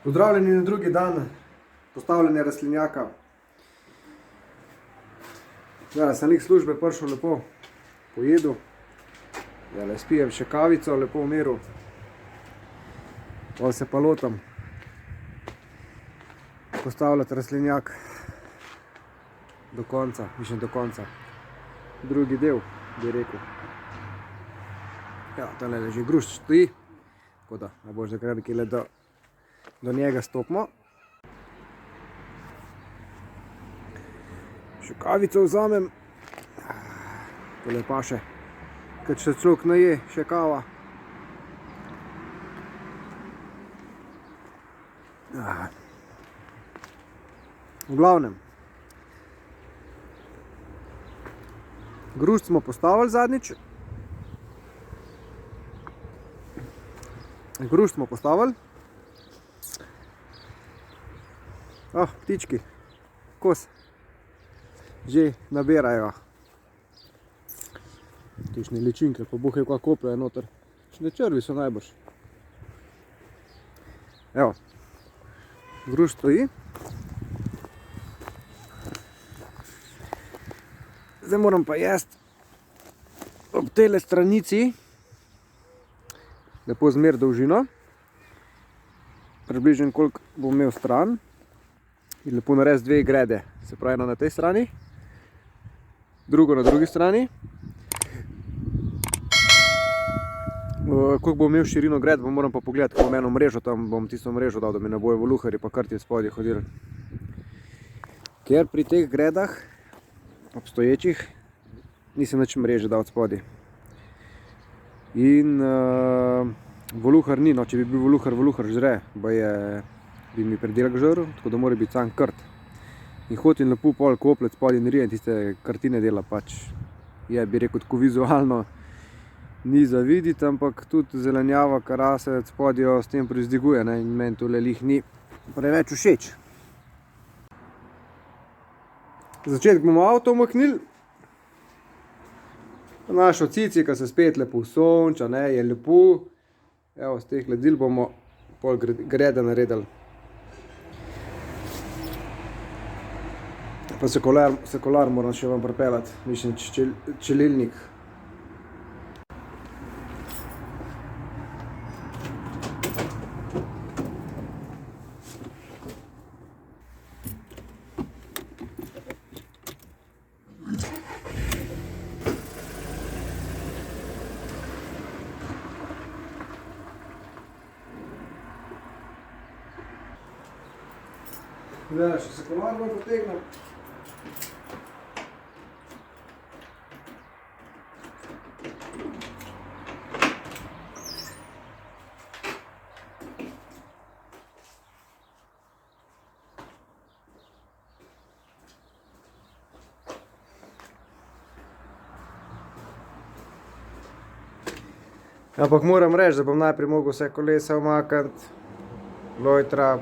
Pozdravljeni na drugi dan postavljanja rastlinjaka. Sem lik službe prišel lepo pojedel. Spijem še kavico, lepo v miru. Pol se pa lotam postavljati rastlinjak do konca, do konca. Drugi del, bi rekel. Tale leži grušč stoji, tako da ne boš zakaj nekaj do njega stopimo. Še kavico vzamem. Tole pa še, kad še človek naje, še kava. V glavnem. Grušč smo postavili zadnjič. Grušč smo postavili. Ptički, kos, že nabirajo. Tišne ličinke, pa buhajo kak kopljajo noter. Tišne črvi so najbrž. Evo, grušč stoji. Zdaj moram pa jesti ob tele stranici lepo zmer dolžino. Približno koliko bom imel stran. In lepo narediti dve grede, se pravi eno na tej strani, drugo na drugi strani. Koliko bom imel širino gred, moram pa pogledati, ko bom eno mrežo, tam bom tisto mrežo dal, da mi ne bojo voluharji pa krti spodje hodili. Ker pri teh gredah, obstoječih, nisem nič mreže dal spodje. In voluhar ni, če bi bil voluhar žre, bi mi predelek žrl, tako da mora biti sam krt. In hotim lepo pol koplet spodaj in rijem tiste kartine dela pač. Je, bi rekel, tako vizualno ni za videti, ampak tudi zelenjava, kar se spodjo s tem privzdiguje, in meni tole lih ni preveč všeč. Za začetek bomo avto umaknili. Našo cici, ki se spet lepo sonča, je lepo. Evo, z teh ledil bomo pol grede naredili. Pa sekular moram še vam pripeljati, mislim čelilnik. Zdaj še sekular bom potegnil. Ampak moram reči, da bom najprej mogel vse kolesa umakniti, lojtra,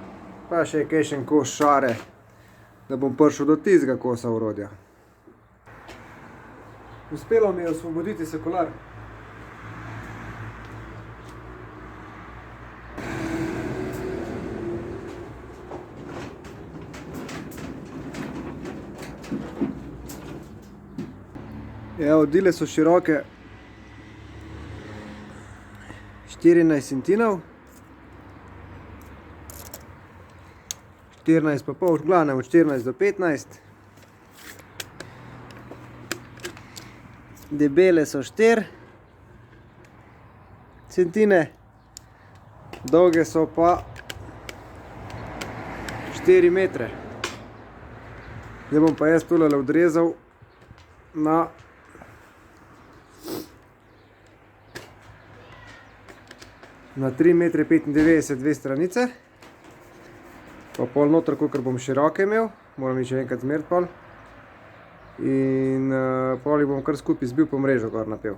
pa še kakšen kos šare, da bom prišel do tistega kosa orodja. Uspelo mi je osvoboditi sekular. Evo, dile so široke 14 centinov, 14 pa pol, v glavnem od 14 do 15. Debele so 4 centine, dolge so pa 4 metre. Zdaj bom pa jaz tole odrezal na 3,95 m dve stranice. Pa pol noter, kakor bom široke imel, moram jih še enkrat zmeriti pol. In pol jih bom kar skupaj zbil po mrežo gor napel.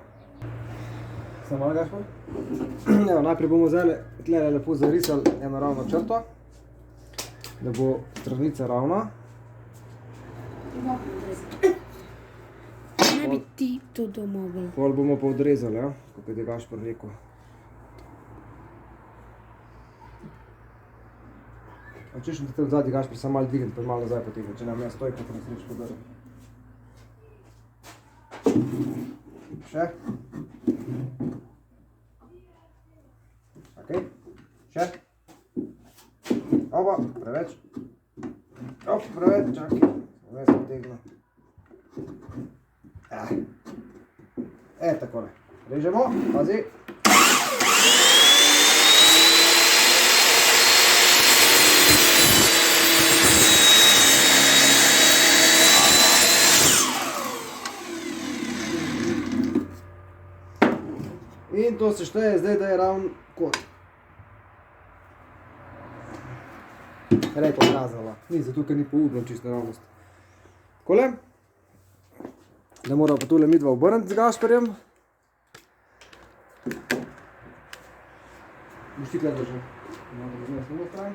Samo malo gaš pol? Najprej bomo zdaj tle lepo zarisali eno ravno črto, da bo stranica ravna. Ne bi ti to doma bil. Pol bomo pa odrezali, kako je Gašper rekel. A če še te od zadnji Gašper sam malo dvigniti, pa malo nazaj potegniti, če nam ne stoji, kot nas reč podarim. Še. Ok, še. Oba, preveč. Op, preveč, čakaj. Vmes potegno. Takole. Režemo, pazi. In to se šteje zdaj, da je ravn kot. Repo kazala. Ni zato, ker ni poudno čisto ravnost. Takole. Da moramo pa tule midva obrniti z Gašperjem. Boš ti kaj držal? Imamo da zmes na stran.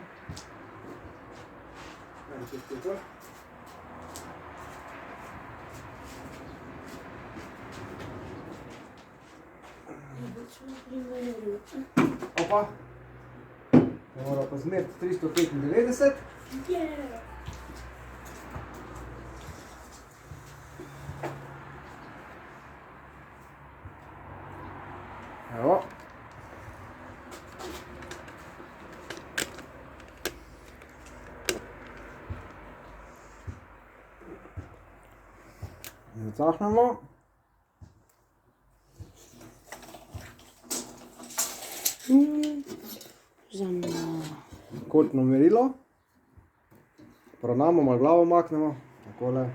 Ajde, čez tukaj. Opa. Da moramo pa zmeriti 395. Evo. Zacahnemo. Kotno merilo. Poravnamo, malo glavo maknemo. Takole.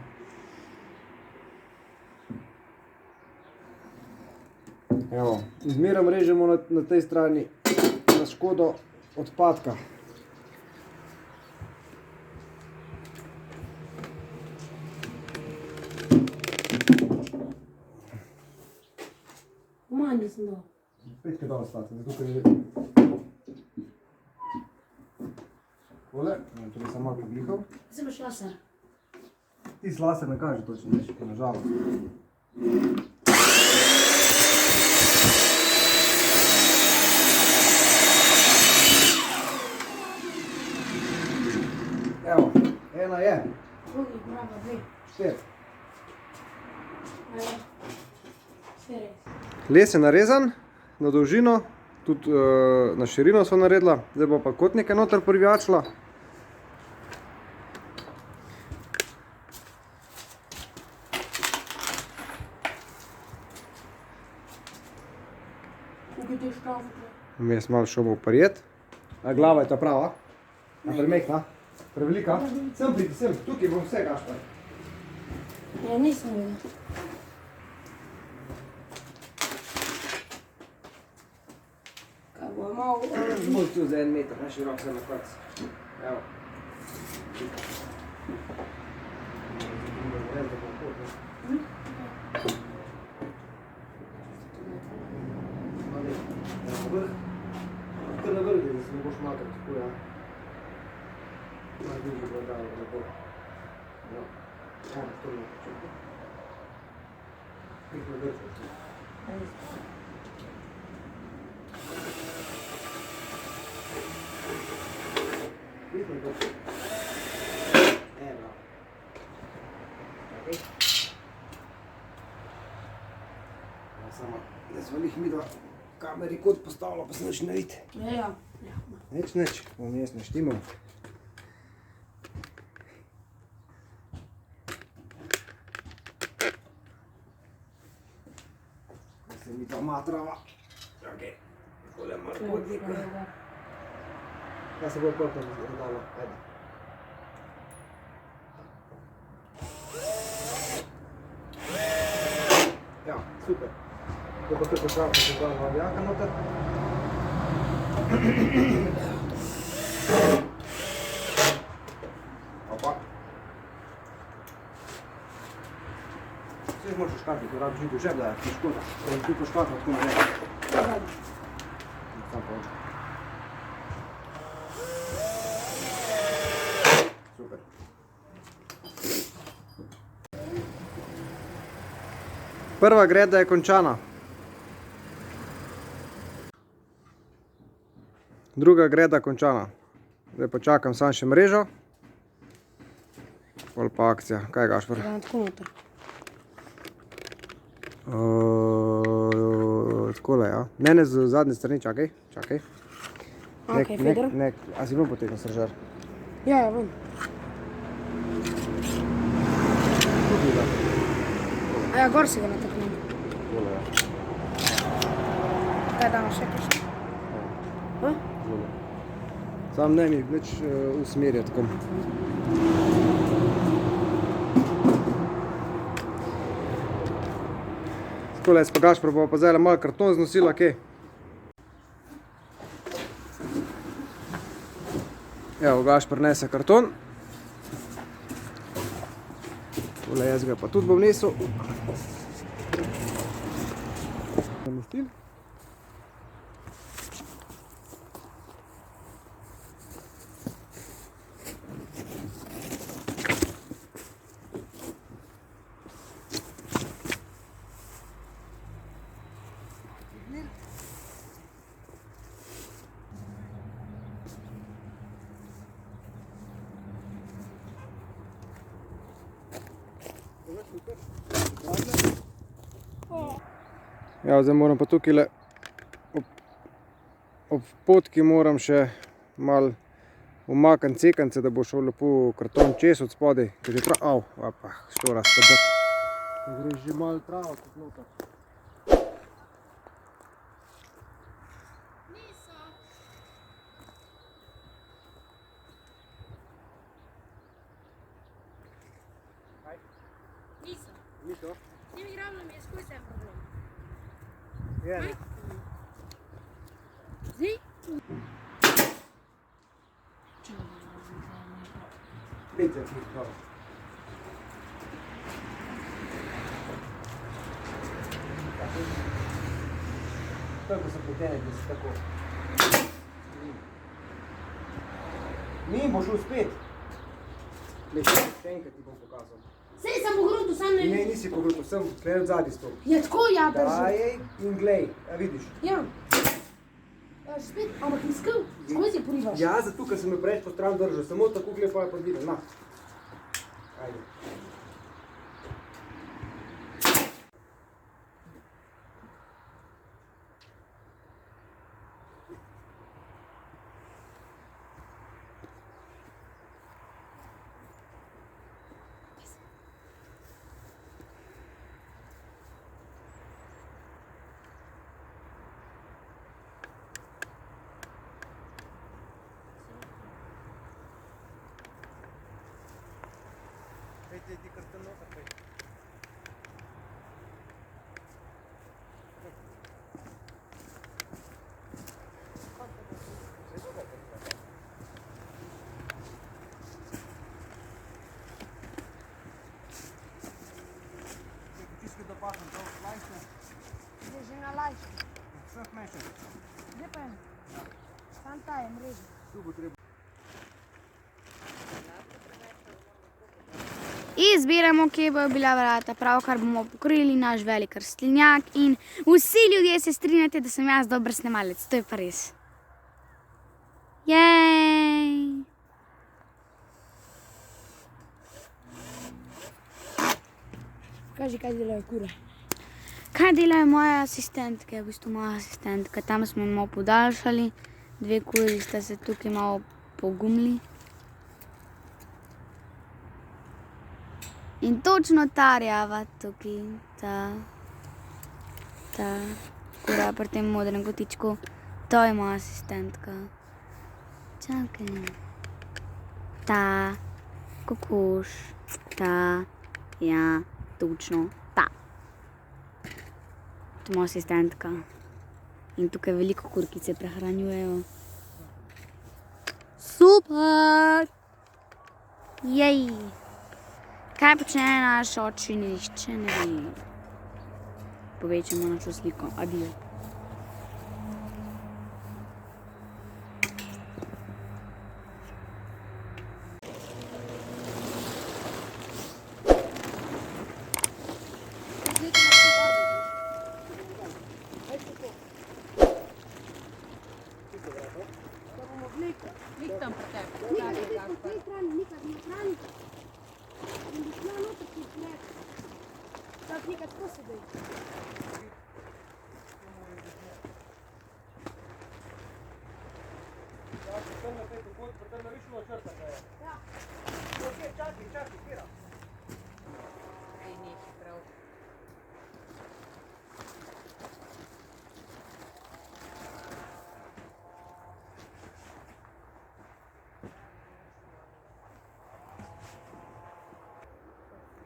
Evo, izmerom režemo na tej strani na škodo odpadka. Manj sem dal. Spet kaj dal ostati, zato ker je... Takole, tudi sem malo poglihal. Zdaj boš laser. Ti s laser ne kaže točno, veš, nažalost. Evo, ena je. Drugi, brava, dve. 4. Ajde. Štiri. Les je narezan na dolžino, tudi na širino sva naredila, zdaj bo pa kotnike noter privjačila. Tukaj ti škafite. Vmes malo šomo parijet. A glava je ta prava? A premehna? Prevelika? Sem priti, sem, tukaj bom vse Gašper. Ja, nisem videl. Kaj bo malo... Bolj tu za 1 meter, na širok se na konc. Evo. Kar na vrh, da se ne boš makal tako, ja. Malo bližje bo dalo, da bo. Ja. Evo, to ne počutim. Pih na vrh. Pih na vrh. Evo. Ok. Samo, da smo njih midva kameri kot postavila, pa se nič ne vidi. Ja. Nič, bom jaz naštimal. Da se mi pa matrava. Ok, takole malo potnika. Ja se bolj koliko dalo, ajde. Ja, super. To pa tako šrafno se dala vabjaka noter. Opa. Vse jih moraš škatiti, to rabiš niti v žep, da je škoda. To je tudi škatno, tako ne vem. Sam pa oči. Super. Prva greda je končana. Druga greda končana. Zdaj pa čakam sam še mrežo. Pol pa akcija. Kaj je Gašper? Da tako noter. Takole, ja. Ne, z zadnje strani, čakaj. Ok, feder. A si bil potegnil sržar? Ja, vem. Tukaj, da. A ja, gor si ga nataknem. Takole, ja. Kaj damo še kakšno? Takole. Sam ne mi več usmerjati kom. Takole, jaz pa Gašper pa zdaj malo karton znosila, kaj? Evo, Gašper nese karton. Tole jaz ga pa tudi bom nesel. Namestil. Ja, zdaj moram pa tukaj ob potki moram še malo umakniti cekance, da bo šel lepo karton čez od spodaj, ker je prav, opa, štora se bo. Gre že malo travo kot noter. Niso. Ni to? S tem igralom je skoj vse problem. Je, ne? Zdaj? Pet je, dobro. To je, ko se pretene, da si tako. Ni, bo šel spet. Glej, še enkrat ti bom pokazal. Sej sem pogrudu, sam ne... Ne, nisi pogrutil, sem tlej od zadnji stol. Ja, tako ja, držim. Dajej in glej, a vidiš. Ja. Ja, spet, ampak iskal, skoj si porivaš. Ja, zato, ker sem me preč po stran držal, samo tako glej pa je podvidel, na. Ajde. Ti karton noter, pej. Tisti dopasam, to lajšne. Zdaj že na lajši. Vseh mešaj. Zdaj pa je. Sam ta je mreža. Tu bo treba. Izbiramo, kje bojo bila vrata, pravkar bomo pokrili naš velik rastlinjak in vsi ljudje se strinjate, da sem jaz dober snemalec, to je pa res. Jej! Kaži, kaj delajo kure. Kaj delajo moje asistentke, v bistvu moja asistentka, tam smo malo podaljšali, dve kuri sta se tukaj malo pogumili. In točno ta rjava tukaj, ta kura pri tem modrem kotičku, to je moja asistentka. Čakaj. Ta, kokoš, ta, ja, točno ta. To je moja asistentka. In tukaj je veliko kur, ki se prehranjujejo. Super! Jej! Kaj počne naš oči, nihče ne ve. Povečamo našo sliko. Adijo. Lik tam pri tebi. Nikad po tej strani, nikad na strani. In bi šla noter ti plek. Tak nekaj tako sedaj.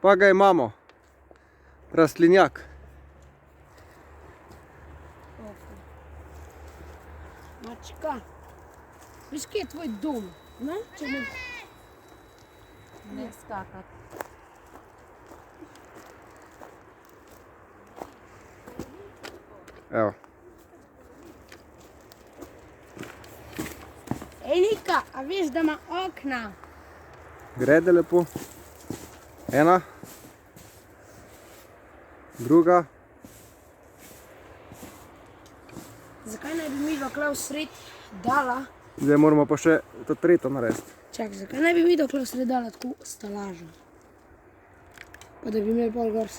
Pa ga imamo. Rastlinjak. Mačka. Veš, kje je tvoj dom? Ne? Če ne... Ne skakati. Evo. Ej, Nika, a veš, da ima okna? Grede lepo. Ena. Druga. Zakaj ne bi midva kle v sred dala? Zdaj moramo pa še to tretjo narediti. Čak, zakaj ne bi midva kle v sred dala tako stalažo? Pa da bi imeli pol gor